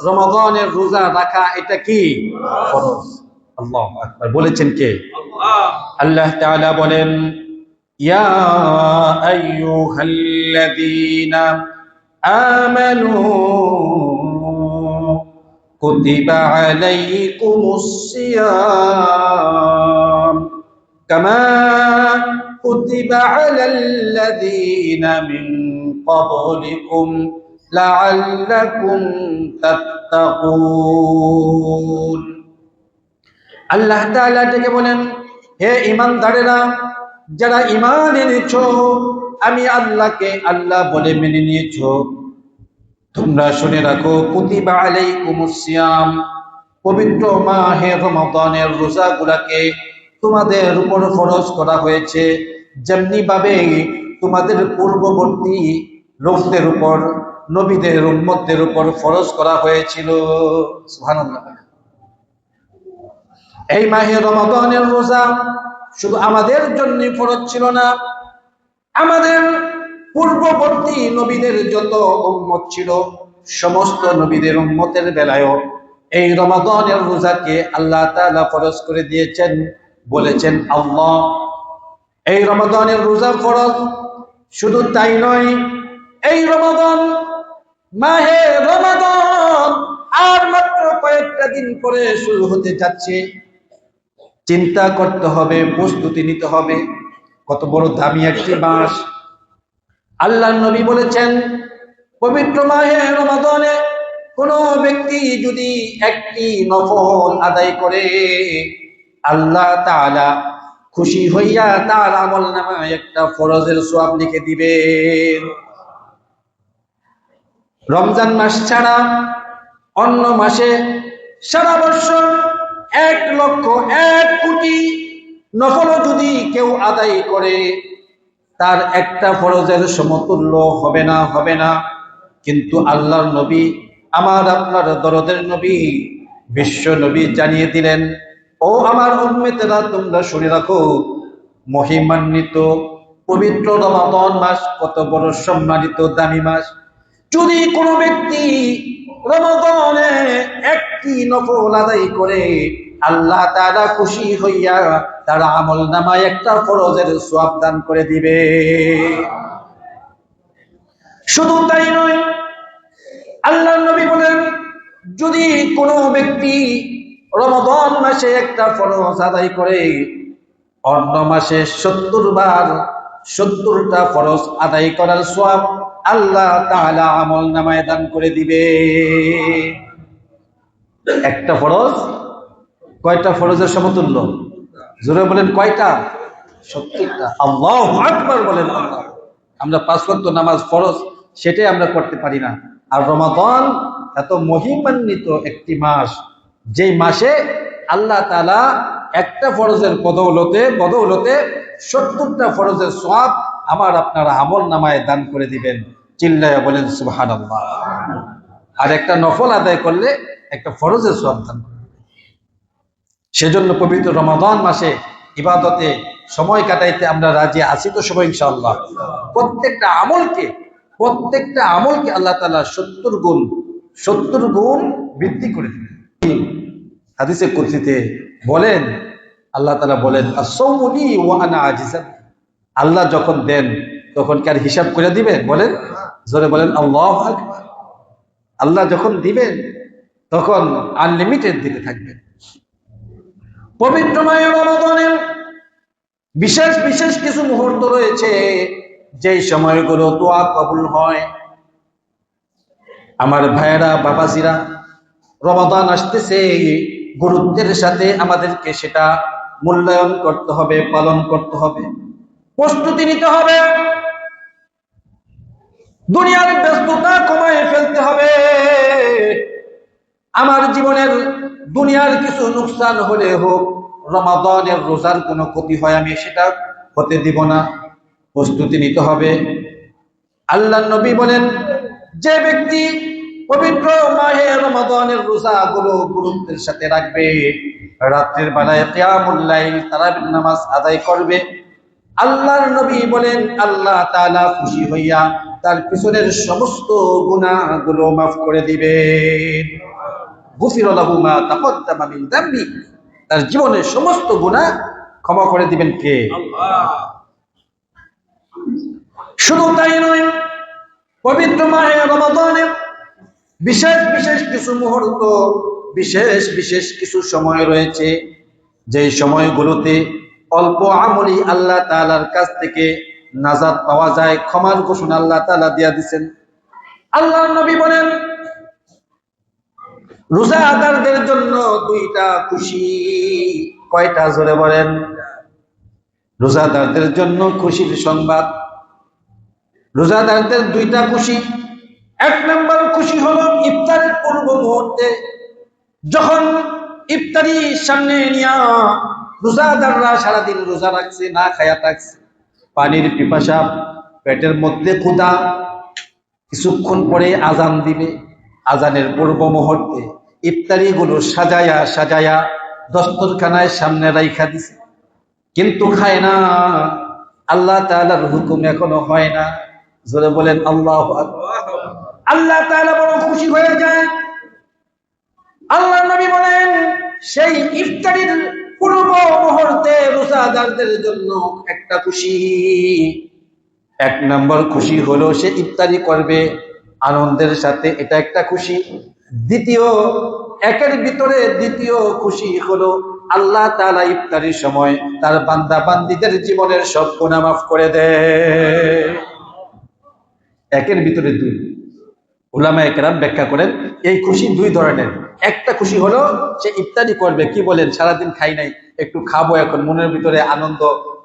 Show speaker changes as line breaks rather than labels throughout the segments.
রমাদানের রোজা রাখা এটা কি ফরজ। আল্লাহু আকবার বলেছেন কে? আল্লাহ তাআলা বলেন ইয়া আইয়ুহাল্লাযীনা আমানু কুতিবা আলাইকুমুস সিয়াম কামা কুতিবা আলাল্লাযীনা মিন ক্বাবলিকুম লাআল্লাকুম তাত্তাকুন। আল্লাহ তাআলা ডেকে বলেন হে ঈমানদারেরা, যারা ঈমান এনেছো, আমি আল্লাহকে আল্লাহ বলে মেনে নিয়েছো, তোমরা শুনে রাখো কুতিবা আলাইকুমুস সিয়াম, পবিত্র মাহে রমাদানের রোজাগুলোকে তোমাদের উপর ফরজ করা হয়েছে, যেমনি ভাবে তোমাদের পূর্ববর্তী লোকদের উপর, নবীদের উম্মতদের উপর ফরজ করা হয়েছিল। সুবহানাল্লাহ। এই মাহে রমাদানের রোজা শুধু আমাদের জন্য ফরজ ছিল না, আমাদের পূর্ববর্তী নবীদের যত উম্মত ছিল সমস্ত নবীদের উম্মতের বেলায়ও এই রমাদানের রোজাকে আল্লাহ তাআলা ফরজ করে দিয়েছেন। বলেছেন আল্লাহ এই রমাদানের রোজা ফরজ। শুধু তাই নয়, এই রমাদান মাহে রমাদান আর মাত্র কয়েকটা দিন পরে শুরু হতে যাচ্ছে। চিন্তা করতে হবে, প্রস্তুতি নিতে হবে, কত বড় দামি একটি মাস। আল্লাহর নবী বলেছেন পবিত্র মাহে রমাদানে কোন ব্যক্তি যদি একটি নফল আদায় করে, আল্লাহ তাআলা খুশি হইয়া তার আমলনামায় একটা ফরজের সওয়াব লিখে দিবেন। রমজান মাস ছাড়া অন্য মাসে সারা বছর 1,01,00,000 নফল যদি কেউ আদায় করে, তার একটা ফরজের সমতুল্য হবে না। কিন্তু আল্লাহর নবী, আমার আপনার দরদের নবী, বিশ্ব নবী জানিয়ে দিলেন, ও আমার উম্মতেরা, তোমরা শুনে রাখো, মহিমান্বিত পবিত্র রমাদান মাস কত বড় সম্মানিত দামি মাস। যদি কোনো ব্যক্তি রমাদানে একটি নফল আদায় করে, আল্লাহ তাআলা খুশি হইয়া তার আমলনামায় একটা ফরজের সওয়াব দান করে দিবে। শুধু তাই নয়, আল্লাহর নবী বলেন যদি কোনো ব্যক্তি রমাদান মাসে একটা ফরজ আদায় করে, অন্য মাসে 70 বার 70টা ফরজ আদায় করার সওয়াব আল্লাহ তাআলা আমলনামায় দান করে দিবে। একটা ফরজ কয়টা ফরজের সমতুল্য? জোরে বলেন কয়টা? 70টা। আল্লাহু আকবার বলেন। আল্লাহ, আমরা 5 ওয়াক্ত নামাজ ফরজ সেটাই আমরা করতে পারি না। আর রমাদান এত মহিমান্বিত একটি মাস, যেই মাসে আল্লাহ তাআলা একটা ফরজের বদৌলতে 70টা ফরজের সওয়াব আমার আপনার আমলনামায় দান করে দিবেন। চিল্লায়া বলেন সুবহানাল্লাহ। আর একটা নফল আদায় করলে একটা ফরজের সওয়াব দান করে। সেজন্য পবিত্র রমাদান মাসে ইবাদতে সময় কাটাইতে আমরা রাজি আছি তো সবাই ইনশাআল্লাহ। প্রত্যেকটা আমলকে আল্লাহ তাআলা 70 গুণ বৃদ্ধি করে দিবেন। হাদিসে কুদসিতে বলেন, আল্লাহ তাআলা বলেন আস-সাওমু লি ওয়া আনা আজিজা। আল্লাহ যখন দেন তখন কি আর হিসাব করে দিবেন? বলেন, জোরে বলেন আল্লাহু আকবার। আল্লাহ যখন দিবেন তখন আনলিমিটেড দিতে থাকবেন। পবিত্র মাহে রমাদানের বিশেষ বিশেষ কিছু মুহূর্ত রয়েছে, যেই সময়গুলো দোয়া কবুল হয়। আমার ভাইয়েরা, বাবাজিরা, রমাদান আসতেছে, গুরুত্বের সাথে আমাদেরকে সেটা মূল্যায়ন করতে হবে, পালন করতে হবে, প্রস্তুতি নিতে হবে। দুনিয়ার ব্যস্ততা কমায় ফেলতে হবে। আমার জীবনের দুনিয়ার কিছু নুকসান হলে হোক, রমাদানের রোজার কোনো ক্ষতি হয় আমি সেটা হতে দিব না। প্রস্তুতি নিতে হবে। আল্লাহর নবী বলেন, যে ব্যক্তি পবিত্র মাহে রমাদানের রোজাগুলো গুরুত্বের সাথে রাখবে, রাতের বেলায় কিয়ামুল লাইল তারাবির নামাজ আদায় করবে, আল্লাহর নবী বলেন আল্লাহ তাআলা খুশি হইয়া তার পিছনের সমস্ত গুনাহগুলো মাফ করে দিবেন। গুফিরা লাহু মা তাকদ্দামা মিন যামবি, তার জীবনের সমস্ত গুনাহ ক্ষমা করে দিবেন কে? আল্লাহ। শুধু তাই নয়, পবিত্র মাহে রমাদানে বিশেষ বিশেষ কিছু মুহূর্ত, বিশেষ বিশেষ কিছু সময় রয়েছে, যে সময়গুলোতে অল্প আমলি আল্লাহ তাআলার কাছ থেকে নাজাত পাওয়া যায়, ক্ষমার ঘোষণা আল্লাহ তাআলা দিয়া দিবেন। আল্লাহর নবী বলেন, রোজাদারদের জন্য দুইটা খুশি। কয়টা? জোরে বলেন। রোজাদারদের জন্য খুশির সংবাদ। রোজাদারদের দুইটা খুশি। এক নম্বর খুশি হলো ইফতারের পূর্ব মুহূর্তে, যখন ইফতারি সামনে নিয়া রোজাদাররা সারাদিন রোজা রাখছে, না খায়া থাকছে, পানির পিপাসা, পেটের মধ্যে ক্ষুধা, কিছুক্ষণ পরে আজান দিবে, আজানের পূর্ব মুহূর্তে ইফতারি গুলো সাজায়া সাজায়া দস্তরখানায় সামনে রাইখা দিছে, কিন্তু খায় না। আল্লাহ তাআলার হুকুম এখনো হয় না। জোরে বলেন আল্লাহু আকবার। আল্লাহ তাআলা বড় খুশি হয়ে যায়। আল্লাহর নবী বলেন, সেই ইফতারির পূর্ব মুহূর্তে রোজাদারদের জন্য একটা খুশি। এক নম্বর খুশি হলো সে ইফতারি করবে আনন্দের সাথে, এটা একটা খুশি। দ্বিতীয়, একের ভিতরে দ্বিতীয় খুশি হলো আল্লাহ তাআলা ইফতারির সময় তার বান্দা বান্দীদের জীবনের সব গুনাহ মাফ করে দেয়। একের ভিতরে দুই। উলামায়ে কেরাম ব্যাখ্যা করেন এই খুশি দুই ধরনের। একটা খুশি হলো সে ইফতারি করবে, কি বলেন, সারাদিন খাই নাই, একটু খাবো, এখন মনের ভিতরে আনন্দ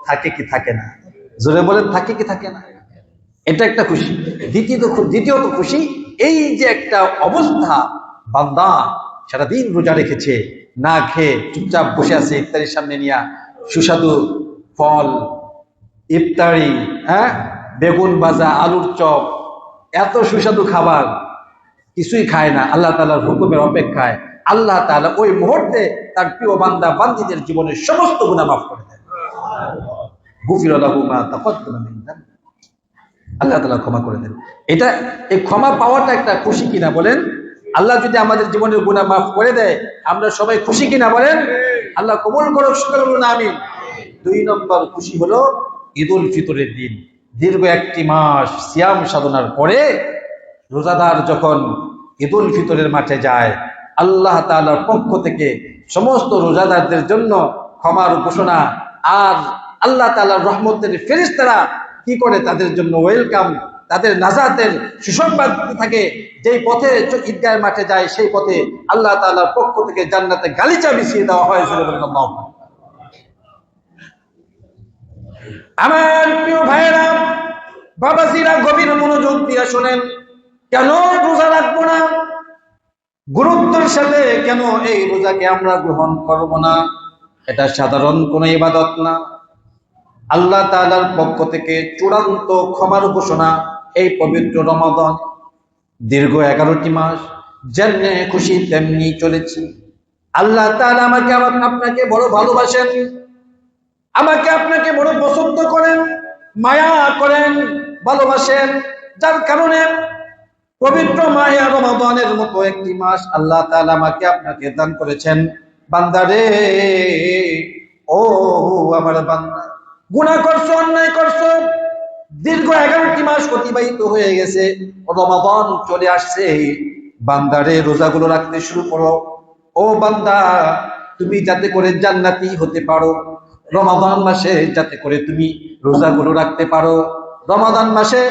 থাকে কি থাকে না? জোরে বলেন, থাকে কি থাকে না? এটা একটা খুশি। দ্বিতীয়ত খুশি, এই যে একটা অবস্থা, বান্দা সারাদিন রোজা রেখেছে, না খেয়ে চুপচাপ বসে আছে, ইফতারির সামনে নিয়ে সুস্বাদু ফল, ইফতারি, বেগুন ভাজা, আলুর চপ, এত সুস্বাদু খাবার, কিছুই খায় না, আল্লাহ তাআলার হুকুমের অপেক্ষায়। আল্লাহ তাআলা ওই মুহূর্তে তার প্রিয় বান্দা বান্দীদের জীবনের সমস্ত গুনাহ মাফ করে দেন। গুফিরা লাহু মা তাকদ্দামা মিন যামবি, আল্লাহ তাআলা ক্ষমা করে দেন। এটা, এই ক্ষমা পাওয়াটা একটা খুশি কিনা বলেন? আল্লাহ যদি আমাদের জীবনের গুনাহ মাফ করে দেয়, আমরা সবাই খুশি কিনা বলেন? আল্লাহ কবুল করুক, সকলে বলুন আমিন। দুই নম্বর খুশি হলো ঈদুল ফিতরের দিন। দীর্ঘ একটি মাস সিয়াম সাধনার পরে রোজাদার যখন ঈদুল ফিতরের মাঠে যায়, আল্লাহ তাআলার পক্ষ থেকে সমস্ত রোজাদারদের জন্য ক্ষমার ঘোষণা, আর আল্লাহ তাআলার রহমতের ফেরেশতারা কি করে তাদের জন্য ওয়েলকাম, তাদের নাজাতের সুসংবাদ থাকে। যেই পথে ঈদগাহের মাঠে যায়, সেই পথে আল্লাহ তাআলার পক্ষ থেকে জান্নাতে গালিচা বিছিয়ে দেওয়া হয়। আমার প্রিয় ভাইয়েরা, বাবাজিরা, গভীর মনোযোগ দিয়ে শোনেন। কেন রোজা রাখবো না? গুরুত্বের সাথে কেন এই রোজাকে আমরা গ্রহণ করব না? এটা সাধারণ কোনো ইবাদত না। আল্লাহ তাআলার পক্ষ থেকে চূড়ান্ত ক্ষমার ঘোষণা এই পবিত্র রমাদান। দীর্ঘ 11টি মাস যেমনি খুশি তেমনি চলেছি। আল্লাহ তাআলা আমাকে আপনাকে বড় ভালোবাসেন, আমাকে আপনাকে বড় পছন্দ করেন, মায়া করেন, ভালোবাসেন, যার কারণে পবিত্র মাহে রমাদানের মতো একটি মাস আল্লাহ তাআলা আমাকে আপনাকে দান করেছেন। বান্দারে, ও আমার বান্দা, গুনাহ করছো, অন্যায় করছো, দীর্ঘ 11টি মাস অতিবাহিত হয়ে গেছে, রমাদান চলে আসছে। বান্দারে, রোজাগুলো রাখতে শুরু করো। ও বান্দা, তুমি যাতে করে জান্নাতি হতে পারো, রমাদান মাসে যাতে করে তুমি রোজাগুলো রাখতে পারো, রমাদান মাসে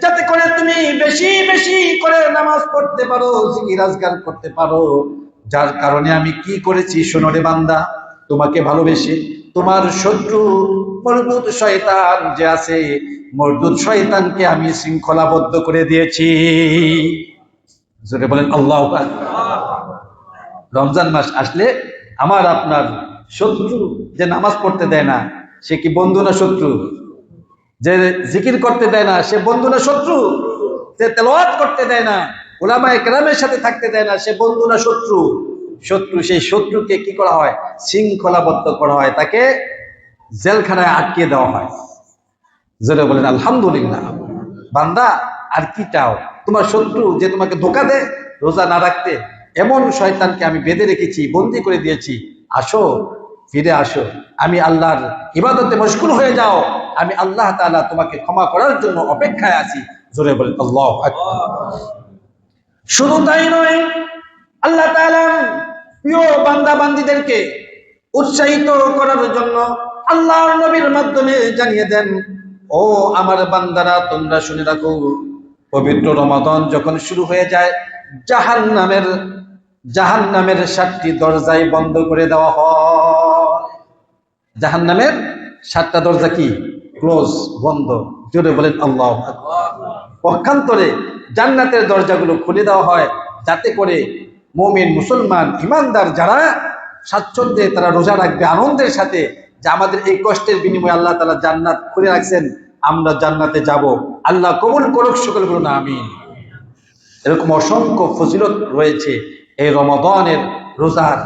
যাতে করে তুমি বেশি বেশি করে নামাজ পড়তে পারো, জিকির আজকার করতে পারো, যার কারণে আমি কি করেছি শোনো রে বান্দা, তোমাকে ভালোবেসে তোমার শত্রু মরদুদ শয়তান যে আছে, মরদুদ শয়তানকে আমি শৃঙ্খলাবদ্ধ করে দিয়েছি। জোরে বলেন আল্লাহু আকবার। রমজান মাস আসলে আমার আপনার শত্রু যে নামাজ পড়তে দেয় না, সে কি বন্ধু না শত্রু? যে জিকির করতে দেয় না, সে বন্ধু না শত্রু? যে তেলাওয়াত করতে দেয় না, উলামায়ে কেরামের সাথে থাকতে দেয় না, সে বন্ধু না শত্রু? শত্রু। সেই শত্রুকে কি করা হয়? শৃঙ্খলাবদ্ধ করা হয়, তাকে জেলখানায় আটকে দেওয়া হয়। জোরে বলেন আলহামদুলিল্লাহ। বান্দা, আর কি চাও? তোমার শত্রু যে তোমাকে ধোকা দেয় রোজা না রাখতে, এমন শয়তানকে আমি বেঁধে রেখেছি, বন্দি করে দিয়েছি। আসো, ফিরে আসো, আমি আল্লাহর ইবাদতে মশগুল হয়ে যাও, আমি আল্লাহ তাআলা তোমাকে ক্ষমা করার জন্য অপেক্ষায় আছি। জোরে বলেন আল্লাহু আকবার। শুধু তাই নয়, আল্লাহ তাআলা প্রিয় বান্দা বান্দীদেরকে উৎসাহিত করার জন্য আল্লাহর নবীর মাধ্যমে জানিয়ে দেন, ও আমার বান্দারা, তোমরা শুনে রাখো, পবিত্র রমাদান যখন শুরু হয়ে যায়, জাহান্নামের 7টি দরজাই বন্ধ করে দেওয়া হয়। জাহান্নামের 7টা দরজা কি? ক্লোজ, বন্ধ। জোরে বলেন আল্লাহু আকবার। পক্ষান্তরে জান্নাতের দরজাগুলো খুলে দেওয়া হয়, যাতে করে মুমিন, মুসলমান, ঈমানদার যারা স্বাচ্ছন্দ্যে তারা রোজা রাখবে আনন্দের সাথে, যে আমাদের এই কষ্টের বিনিময়ে আল্লাহ তাআলা জান্নাত খুলে রাখছেন, আমরা জান্নাতে যাব। আল্লাহ কবুল করুক, সকল বলুন আমিন। এরকম অসংখ্য ফজিলত রয়েছে এই রমাদানের রোজার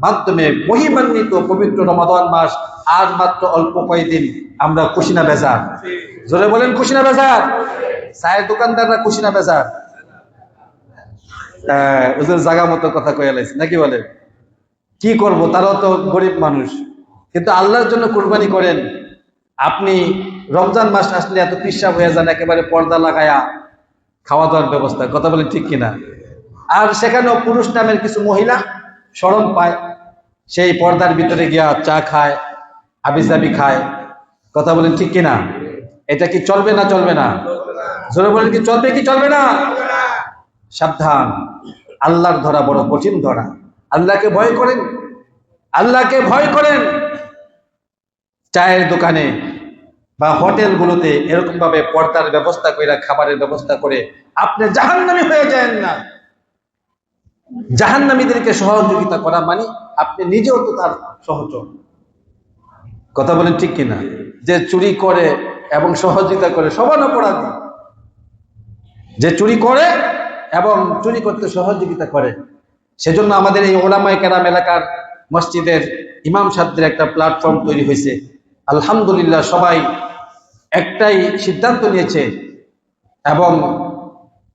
মাধ্যমে। মহিমান্বিত পবিত্র রমাদান মাস আর মাত্র অল্প কয়েকদিন। আমরা খুশি না বেজার? জোরে বলেন খুশি না বেজার? চায়ের দোকানদাররা খুশি না বেজার? ওদের জায়গা মতো কথা কয়ে লাইছে নাকি বলে? কি করব, তারাও তো গরিব মানুষ, কিন্তু আল্লাহর জন্য কুরবানি করেন। আপনি রমজান মাস আসলে এত পিসাব হয়ে যান, একেবারে পর্দা লাগায়া খাওয়া দাওয়ার ব্যবস্থা, কথা বলেন ঠিক কিনা? আর সেখানেও পুরুষ নামের কিছু মহিলা শরম পায়, সেই পর্দার ভিতরে গিয়া চা খায়, আবিজাবি খায়, কথা বলেন ঠিক কিনা? এটা কি চলবে না চলবে না? জোরে বলেন, কি চলবে কি চলবে না? সাবধান, আল্লাহর ধরা বড় কঠিন ধরা। আল্লাহকে ভয় করেন, আল্লাহকে ভয় করেন। চায়ের দোকানে বা হোটেলগুলোতে এরকম ভাবে পর্দার ব্যবস্থা করে, খাবারের ব্যবস্থা করে আপনি জাহান্নামী হয়ে যান না। জাহান্নামীদেরকে সহযোগিতা করা মানে আপনি নিজেও তো তার সহচর, কথা বলেন ঠিক কিনা? যে চুরি করে এবং সহযোগিতা করে সমান অপরাধী। যে চুরি করে এবং চুরি করতে সহযোগিতা করে। সেজন্য আমাদের এই ওলামায়ে কেরাম এলাকার মসজিদের ইমাম সাহেবদের একটা প্ল্যাটফর্ম তৈরি হয়েছে। আলহামদুলিল্লাহ, সবাই একটাই সিদ্ধান্ত নিয়েছে এবং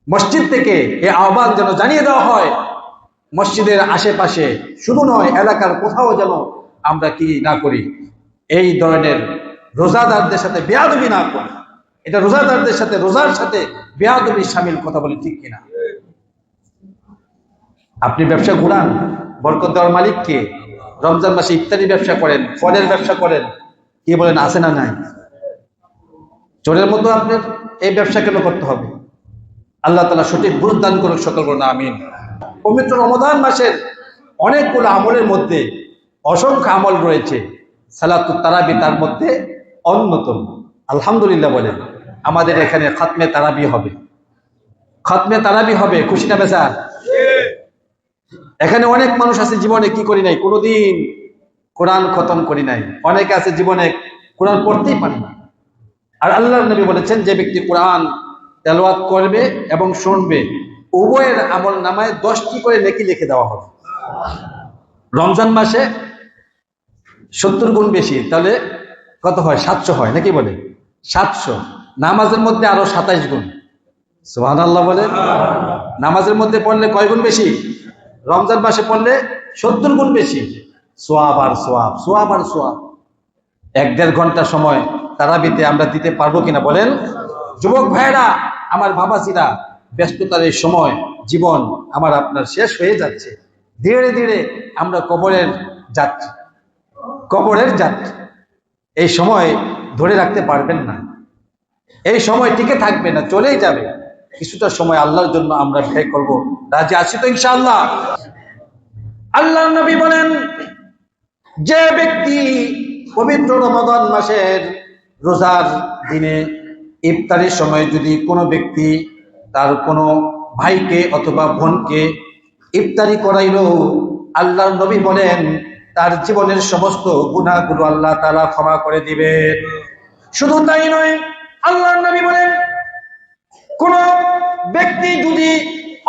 মসজিদ থেকে এই আহ্বান যেন জানিয়ে দেওয়া হয়, মসজিদের আশেপাশে শুধু নয়, এলাকার কোথাও যেন আমরা কি না করি, এই ধরনের রোজাদারদের সাথে বেয়াদবি না করি। এটা রোজাদারদের সাথে, রোজার সাথে বেয়াদবি শামিল, কথা বলি ঠিক কিনা? আপনি ব্যবসা ঘুরান, বরকত দেওয়ার মালিক কে? রমজান মাসে ইফতারি ব্যবসা করেন, ফলের ব্যবসা করেন, কি বলেন আছে না নাই? চোরের মতো আপনার এই ব্যবসা কেন করতে হবে? আল্লাহ তাআলা সঠিক বুঝ দান করুক, সকল বলুন আমিন। পবিত্র রমাদান মাসের অনেকগুলো আমলের মধ্যে অসংখ্য আমল রয়েছে, সালাতুত তারাবি তার মধ্যে অন্যতম। আলহামদুলিল্লাহ বলেন, আমাদের এখানে খাতমে তারাবি হবে। খাতমে তারাবি হবে, খুশি না বেজার? এখানে অনেক মানুষ আছে জীবনে কি করি নাই, কোনোদিন কোরআন খতম করি নাই। অনেকে আছে জীবনে কোরআন পড়তেই পারে না। আর আল্লাহর নবী বলেছেন, যে ব্যক্তি কোরআন তেলাওয়াত করবে এবং শুনবে, উভয়ের আমল নামায় 10টি করে নেকি লিখে দেওয়া হবে। রমজান মাসে 70 গুণ বেশি, তাহলে কত হয়? 700 হয় নাকি বলে? 700। নামাজের মধ্যে আরো 27 গুণ। সুবহানাল্লাহ বলে। নামাজের মধ্যে পড়লে কয় গুণ বেশি? রমজান মাসে পড়লে 70 গুণ বেশি। সোয়াব আর সোয়াব, সোয়াব আর সোয়াব। 1-1.5 ঘন্টা সময় তারাবিতে আমরা দিতে পারবো কিনা বলেন? যুবক ভাইরা, আমার বাবাজিরা, ব্যস্ততার এই সময় জীবন আমার আপনার শেষ হয়ে যাচ্ছে। ধীরে ধীরে আমরা কবরের যাত্রী, কবরের যাত্রী। এই সময় ধরে রাখতে পারবেন না, এই সময় টিকে থাকবে না, চলেই যাবে। কিছুটা সময় আল্লাহর জন্য আমরা ব্যয় করব। রাজি আছি তো ইনশাআল্লাহ? আল্লাহর নবী বলেন, যে ব্যক্তি পবিত্র রমাদান মাসের রোজার দিনে ইফতারের সময় যদি কোনো ব্যক্তি তার কোনো ভাইকে অথবা বোনকে ইফতারি করাইল, আল্লাহর নবী বলেন তার জীবনের সমস্ত গুনাহগুলো আল্লাহ তাআলা ক্ষমা করে দিবেন। শুধু তাই নয়, আল্লাহর নবী বলেন, কোন ব্যক্তি যদি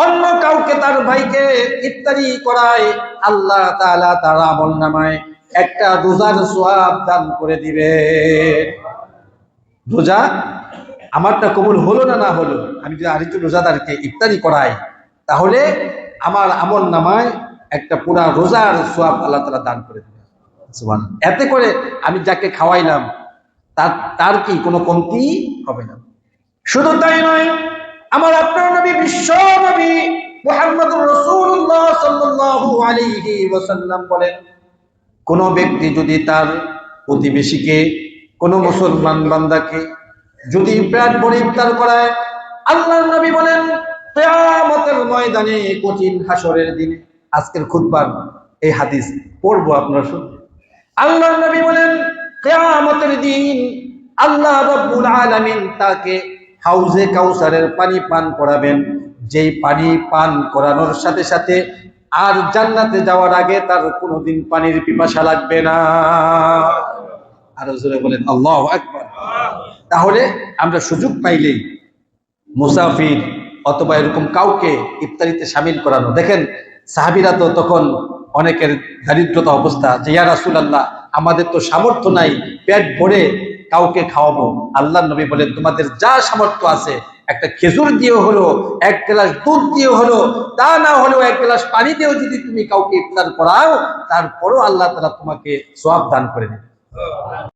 অন্য কাউকে তার ভাইকে ইফতারি করায়, আল্লাহ তাআলা তার আমলনামায় একটা রোজার সওয়াব দান করে দিবেন। রোজা আমারটা কবুল হলো না না হলো, আমি যদি আরেকজন রোজাদারকে ইফতারি করাই তাহলে আমার আমল নামায় একটা পুরা রোজার সোয়াব আল্লাহ তাআলা দান করে দেবেন। সুবহানাল্লাহ। এতে করে আমি যাকে খাওয়াইলাম তার তার কি কোনো কমতি হবে না। শুধু তাই নয়, আমার আপনার নবী বিশ্ব নবী মুহাম্মদুর রাসূলুল্লাহ সাল্লাল্লাহু আলাইহি ওয়াসাল্লাম বলেন, কোন ব্যক্তি যদি তার প্রতিবেশীকে, কোন মুসলমান বান্দাকে যদি পেট ভরে ইফতার করায়, আল্লাহর নবী বলেন কিয়ামতের ময়দানে, কঠিন হাসরের দিনে, আজকের খুতবার এই হাদিস পড়বো আপনারা শুনবেন। আল্লাহর নবী বলেন কিয়ামতের দিন আল্লাহ রাব্বুল আলামিন তাকে হাউজে কাউসারের পানি পান করাবেন, যেই পানি পান করানোর সাথে সাথে আর জান্নাতে যাওয়ার আগে তার কোনোদিন পানির পিপাসা লাগবে না। আর জোরে বলেন আল্লাহু আকবার। তাহলে আমরা সুযোগ পাইলেই মুসাফির অথবা এরকম কাউকে ইফতারিতে শামিল করানো। দেখেন সাহাবীরা তো তখন অনেকের দারিদ্রতা অবস্থা, যে ইয়া রাসূলুল্লাহ আমাদের তো সামর্থ্য নাই পেট ভরে কাউকে খাওয়াবো। আল্লাহর নবী বলেন তোমাদের যা সামর্থ্য আছে, একটা খেজুর দিয়ে হলো, এক গ্লাস দুধ দিয়ে হলো, তা না হলেও এক গ্লাস পানি দিয়েও যদি তুমি কাউকে ইফতার করাও, তারপরও আল্লাহ তাআলা তোমাকে সওয়াব দান করে দেবে।